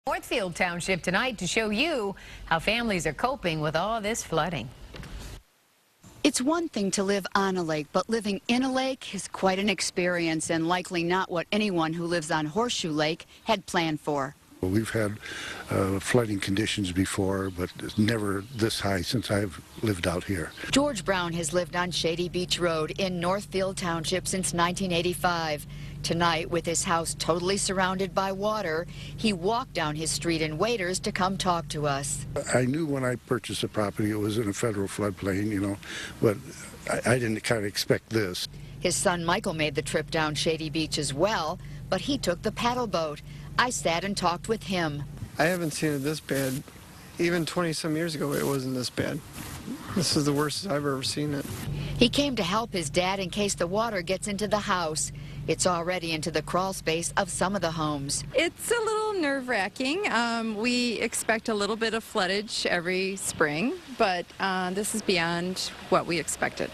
Northfield Township tonight to show you how families are coping with all this flooding. It's one thing to live on a lake, but living in a lake is quite an experience and likely not what anyone who lives on Horseshoe Lake had planned for. We've had flooding conditions before, but it's never this high since I've lived out here. George Brown has lived on Shady Beach Road in Northfield Township since 1985. Tonight, with his house totally surrounded by water, he walked down his street in waders to come talk to us. I knew when I purchased the property it was in a federal floodplain, you know, but I didn't kind of expect this. His son Michael made the trip down Shady Beach as well, but he took the paddle boat. I sat and talked with him. I haven't seen it this bad. Even 20-some years ago, it wasn't this bad. This is the worst I've ever seen it. He came to help his dad in case the water gets into the house. It's already into the crawl space of some of the homes. It's a little nerve-wracking. We expect a little bit of floodage every spring, but this is beyond what we expected.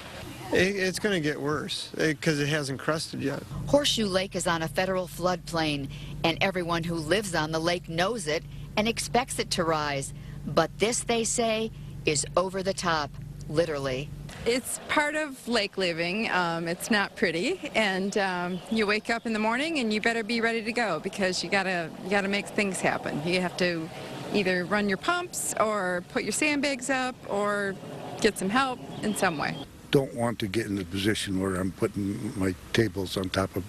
It's going to get worse because it hasn't crusted yet. Horseshoe Lake is on a federal floodplain, and everyone who lives on the lake knows it and expects it to rise. But this, they say, is over the top, literally. It's part of lake living. It's not pretty, and you wake up in the morning and you better be ready to go because you gotta make things happen. You have to either run your pumps or put your sandbags up or get some help in some way. Don't want to get in the position where I'm putting my tables on top of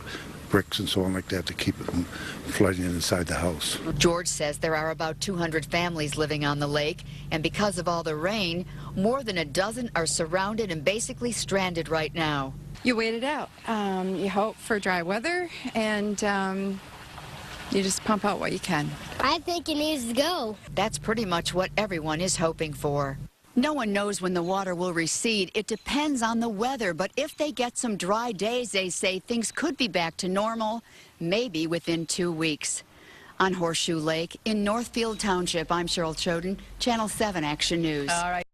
bricks and so on like that to keep it from flooding inside the house. George says there are about 200 families living on the lake, and because of all the rain, more than a dozen are surrounded and basically stranded right now. You wait it out. You hope for dry weather, and you just pump out what you can. I think it needs to go. That's pretty much what everyone is hoping for. No one knows when the water will recede. It depends on the weather, but if they get some dry days, they say things could be back to normal, maybe within 2 weeks. On Horseshoe Lake in Northfield Township, I'm Cheryl Chodun, Channel 7 Action News. All right.